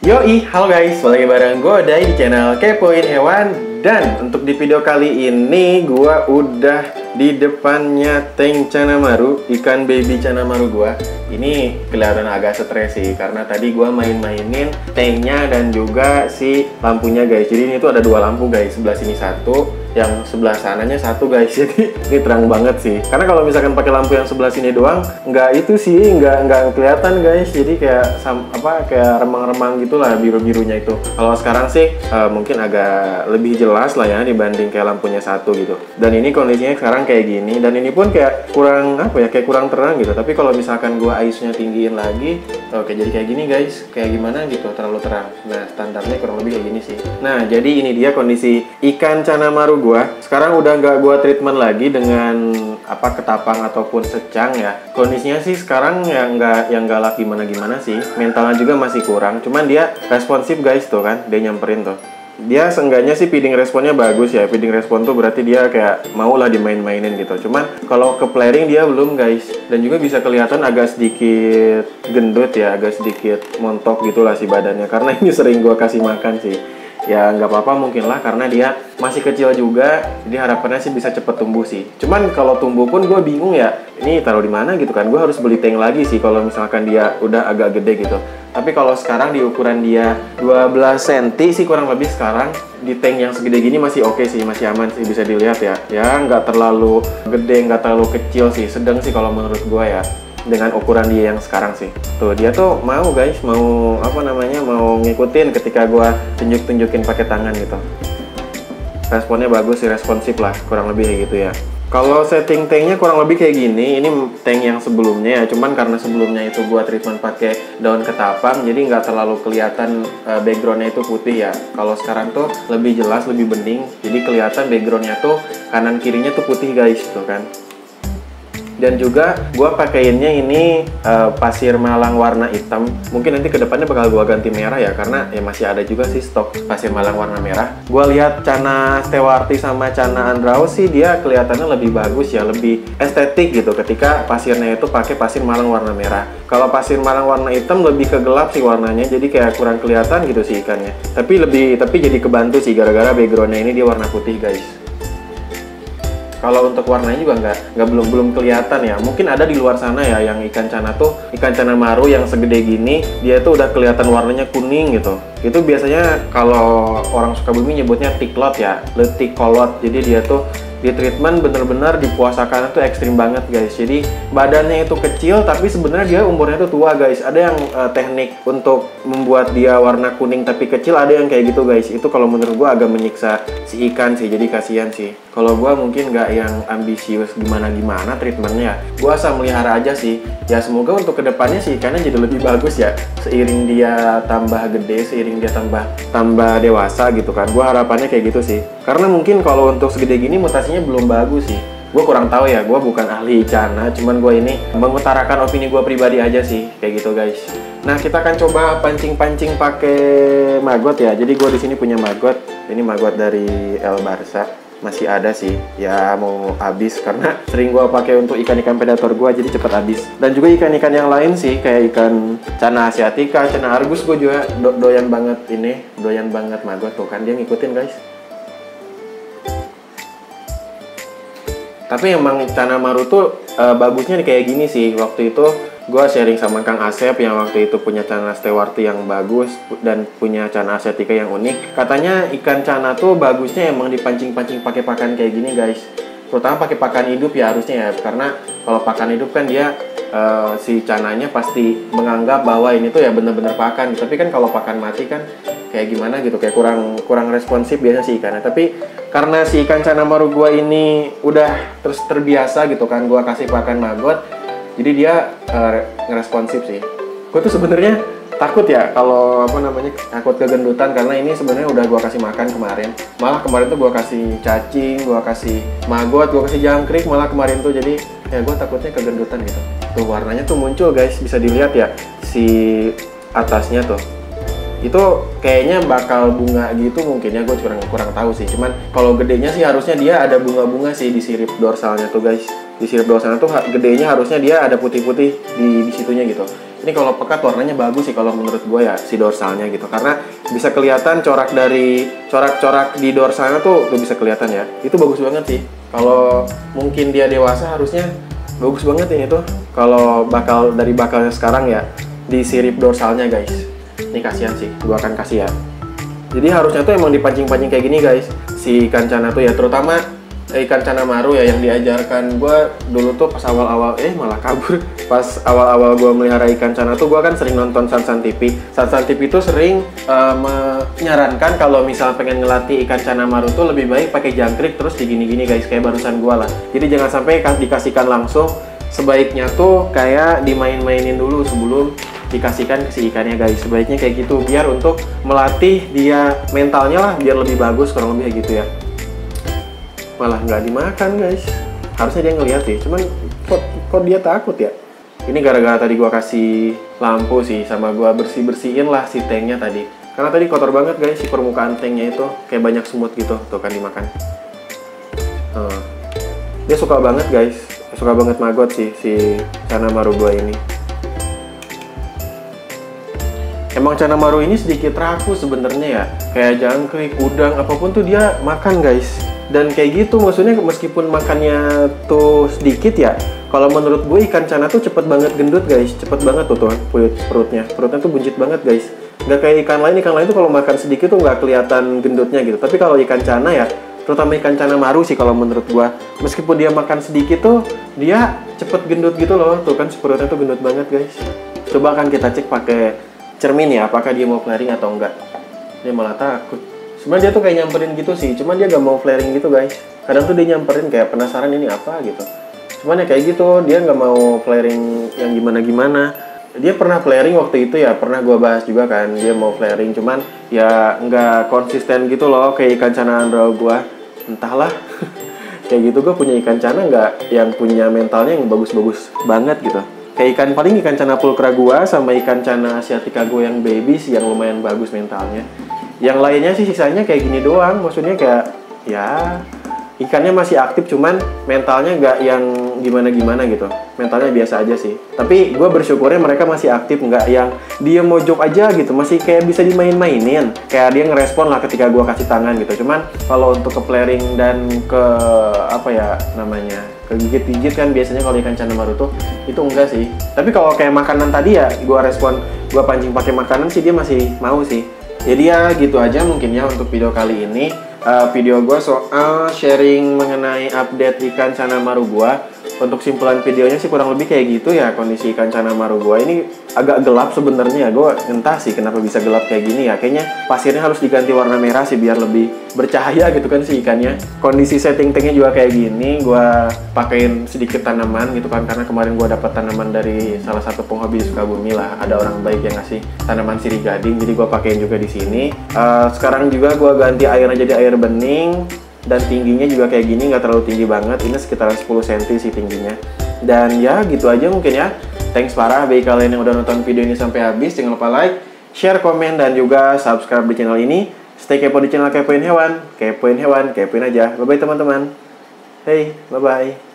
Yoi, halo guys, balik bareng gue Dai di channel Kepoin Hewan. Dan untuk di video kali ini gue udah di depannya tank Canamaru, ikan baby Canamaru gue. Ini kelihatan agak stres sih, karena tadi gue mainin tanknya dan juga si lampunya guys. Jadi ini tuh ada dua lampu guys, sebelah sini satu, yang sebelah sananya satu guys. Jadi ini terang banget sih, karena kalau misalkan pakai lampu yang sebelah sini doang, nggak itu sih, nggak kelihatan guys. Jadi kayak kayak remang-remang gitulah biru-birunya itu. Kalau sekarang sih mungkin agak lebih jelas lah ya dibanding kayak lampunya satu gitu. Dan ini kondisinya sekarang kayak gini, dan ini pun kayak kurang kayak kurang terang gitu. Tapi kalau misalkan gua ISO-nya tinggiin lagi, oke, jadi kayak gini guys, kayak gimana gitu, terlalu terang. Nah, standarnya kurang lebih kayak gini sih. Nah, jadi ini dia kondisi ikan Canamaru gua. Sekarang udah nggak gua treatment lagi dengan ketapang ataupun secang ya. Kondisinya sih sekarang yang galak gimana sih. Mentalnya juga masih kurang. Cuman dia responsif guys, tuh kan, dia nyamperin tuh. Dia seenggaknya sih feeding responnya bagus ya. Feeding respon tuh berarti dia kayak mau lah dimain-mainin gitu. Cuman kalau ke flaring dia belum guys. Dan juga bisa kelihatan agak sedikit gendut ya, agak sedikit montok gitulah si badannya. Karena ini sering gua kasih makan sih. Ya nggak apa-apa mungkin lah, karena dia masih kecil juga, jadi harapannya sih bisa cepet tumbuh sih. Cuman kalau tumbuh pun gue bingung ya, ini taruh di mana gitu kan. Gue harus beli tank lagi sih kalau misalkan dia udah agak gede gitu. Tapi kalau sekarang di ukuran dia 12 cm sih kurang lebih, sekarang di tank yang segede gini masih oke sih, masih aman sih, bisa dilihat ya. Ya nggak terlalu gede, nggak terlalu kecil sih, sedang sih kalau menurut gue ya. Dengan ukuran dia yang sekarang sih. Tuh, dia tuh mau guys, mau mau ngikutin ketika gua tunjukin pakai tangan gitu. Responnya bagus sih, responsif lah, kurang lebih kayak gitu ya. Kalau setting tanknya kurang lebih kayak gini. Ini tank yang sebelumnya ya, cuman karena sebelumnya itu gua treatment pakai daun ketapang, jadi nggak terlalu kelihatan backgroundnya itu putih ya. Kalau sekarang tuh lebih jelas, lebih bening, jadi kelihatan backgroundnya tuh kanan kirinya tuh putih guys, tuh kan. Dan juga gue pakaiinnya ini pasir malang warna hitam. Mungkin nanti kedepannya bakal gue ganti merah ya, karena ya masih ada juga sih stok pasir malang warna merah. Gue lihat Cana Stewarti sama Cana Andraus sih dia kelihatannya lebih bagus ya, lebih estetik gitu ketika pasirnya itu pakai pasir malang warna merah. Kalau pasir malang warna hitam lebih ke gelap sih warnanya, jadi kayak kurang kelihatan gitu sih ikannya. Tapi jadi kebantu sih gara-gara backgroundnya ini dia warna putih guys. Kalau untuk warnanya juga belum kelihatan ya. Mungkin ada di luar sana ya yang ikan Canamaru yang segede gini, dia tuh udah kelihatan warnanya kuning gitu. Itu biasanya kalau orang Sukabumi nyebutnya tiklot ya, letikolot. Jadi dia tuh di treatment bener-bener dipuasakan itu ekstrim banget guys. Jadi badannya itu kecil tapi sebenarnya dia umurnya tuh tua guys. Ada yang teknik untuk membuat dia warna kuning tapi kecil, ada yang kayak gitu guys. Itu kalau menurut gua agak menyiksa si ikan sih, jadi kasihan sih. Kalau gua mungkin nggak yang ambisius gimana treatmentnya. Gua asal melihara aja sih. Ya semoga untuk kedepannya si ikannya jadi lebih bagus ya. Seiring dia tambah gede, seiring dia tambah dewasa gitu kan. Gua harapannya kayak gitu sih. Karena mungkin kalau untuk segede gini mutasinya belum bagus sih. Gue kurang tahu ya, gue bukan ahli icana, cuman gue ini mengutarakan opini gue pribadi aja sih, kayak gitu guys. Nah, kita akan coba pancing-pancing pakai maggot ya. Jadi gue di sini punya maggot. Ini maggot dari El Barsa. Masih ada sih, ya mau habis karena sering gue pakai untuk ikan-ikan predator gue, jadi cepet habis. Dan juga ikan-ikan yang lain sih, kayak ikan Cana Asiatica, Cana Argus, gue juga doyan banget maggot tuh kan, dia ngikutin guys. Tapi emang Canamaru tuh bagusnya kayak gini sih. Waktu itu gue sharing sama Kang Asep yang waktu itu punya Cana Stewarti yang bagus dan punya Cana Asiatica yang unik. Katanya ikan Cana tuh bagusnya emang dipancing-pancing pakai pakan kayak gini guys. Terutama pakai pakan hidup ya harusnya ya. Karena kalau pakan hidup kan dia si cananya pasti menganggap bahwa ini tuh ya bener-bener pakan. Tapi kan kalau pakan mati kan kayak gimana gitu, kayak kurang responsif biasa si ikannya. Tapi karena si ikan Canamaru gua ini udah terus terbiasa gitu kan, gua kasih pakan maggot, jadi dia ngeresponsif sih. Gua tuh sebenarnya takut ya kalau takut kegendutan, karena ini sebenarnya udah gua kasih makan kemarin. Malah kemarin tuh gua kasih cacing, gua kasih maggot, gua kasih jangkrik malah kemarin tuh, jadi ya gua takutnya kegendutan gitu. Tuh warnanya tuh muncul guys, bisa dilihat ya si atasnya tuh. Itu kayaknya bakal bunga gitu mungkin ya, gue kurang tahu sih. Cuman kalau gedenya sih harusnya dia ada bunga-bunga sih di sirip dorsalnya tuh guys. Di sirip dorsalnya tuh gedenya harusnya dia ada putih-putih di situnya gitu. Ini kalau pekat warnanya bagus sih kalau menurut gue ya, si dorsalnya gitu. Karena bisa kelihatan corak-corak di dorsalnya tuh bisa kelihatan ya. Itu bagus banget sih. Kalau mungkin dia dewasa harusnya bagus banget ini tuh. Kalau dari bakalnya sekarang ya, di sirip dorsalnya guys. Ini kasihan sih, gue akan kasih ya. Jadi harusnya tuh emang dipancing-pancing kayak gini guys, si ikan cana tuh ya, terutama ikan cana maru ya yang diajarkan gue dulu tuh pas awal-awal malah kabur. Pas awal-awal gue melihara ikan cana tuh gue kan sering nonton Sansan TV. Sansan TV itu sering menyarankan kalau misal pengen ngelatih ikan cana maru tuh lebih baik pakai jangkrik terus digini-gini guys, kayak barusan gue lah. Jadi jangan sampai dikasihkan langsung, sebaiknya tuh kayak dimain-mainin dulu sebelum dikasihkan ke si ikannya guys. Sebaiknya kayak gitu biar untuk melatih dia mentalnya lah, biar lebih bagus, kurang lebih kayak gitu ya. Malah nggak dimakan guys, harusnya dia ngeliat sih, cuman kok dia takut ya. Ini gara-gara tadi gua kasih lampu sih, sama gua bersihin lah si tanknya tadi, karena tadi kotor banget guys si permukaan tanknya itu, kayak banyak semut gitu tuh kan dimakan. Dia suka banget guys, suka banget magot sih si cana maru gua ini. Emang cana maru ini sedikit rakus sebenarnya ya, kayak jangkrik, udang, apapun tuh dia makan guys. Dan kayak gitu, maksudnya meskipun makannya tuh sedikit ya, kalau menurut gue ikan cana tuh cepet banget gendut guys, cepet banget tuh perutnya tuh buncit banget guys. Nggak kayak ikan lain tuh kalau makan sedikit tuh nggak kelihatan gendutnya gitu. Tapi kalau ikan cana ya, terutama ikan cana maru sih kalau menurut gue, meskipun dia makan sedikit tuh dia cepet gendut gitu loh, tuh kan perutnya tuh gendut banget guys. Coba kan kita cek pakai cermin ya, apakah dia mau flaring atau enggak. Dia malah takut. Sebenarnya dia tuh kayak nyamperin gitu sih, cuman dia gak mau flaring gitu guys. Kadang tuh dia nyamperin kayak penasaran ini apa gitu. Cuman ya kayak gitu, dia gak mau flaring yang gimana-gimana. Dia pernah flaring waktu itu ya, pernah gua bahas juga kan, dia mau flaring, cuman ya nggak konsisten gitu loh kayak ikan cana andro gua. Entahlah. Kayak gitu gua punya ikan cana nggak yang punya mentalnya yang bagus-bagus banget gitu. Kayak ikan cana pulkra gua sama ikan cana asiatica gua yang baby sih yang lumayan bagus mentalnya. Yang lainnya sih sisanya kayak gini doang, maksudnya kayak ya ikannya masih aktif cuman mentalnya nggak yang gimana-gimana gitu. Mentalnya biasa aja sih. Tapi gue bersyukurnya mereka masih aktif, nggak yang dia mojok aja gitu, masih kayak bisa dimain-mainin. Kayak dia ngerespon lah ketika gue kasih tangan gitu. Cuman kalau untuk ke flaring dan ke apa ya namanya, ke gigit-gigit kan biasanya kalau ikan cana maru tuh itu enggak sih. Tapi kalau kayak makanan tadi ya gue respon, gue pancing pakai makanan sih dia masih mau sih. Jadi ya gitu aja mungkin ya untuk video kali ini. Video gue soal sharing mengenai update ikan cana maru gue. Untuk simpulan videonya sih kurang lebih kayak gitu ya kondisi ikan cana maru gue. Ini agak gelap sebenarnya, gue entah sih kenapa bisa gelap kayak gini ya. Kayaknya pasirnya harus diganti warna merah sih biar lebih bercahaya gitu kan si ikannya. Kondisi setting tanknya juga kayak gini, gue pakein sedikit tanaman gitu kan, karena kemarin gue dapat tanaman dari salah satu penghobi di Sukabumi lah. Ada orang baik yang ngasih tanaman sirih gading, jadi gue pakein juga di sini. Sekarang juga gue ganti airnya jadi air bening. Dan tingginya juga kayak gini, nggak terlalu tinggi banget. Ini sekitaran 10 cm sih tingginya. Dan ya gitu aja mungkin ya. Thanks parah bagi kalian yang udah nonton video ini sampai habis. Jangan lupa like, share, komen, dan juga subscribe di channel ini. Stay kepo di channel Kepoin Hewan. Kepoin hewan, kepoin aja. Bye-bye teman-teman. Hey, bye-bye.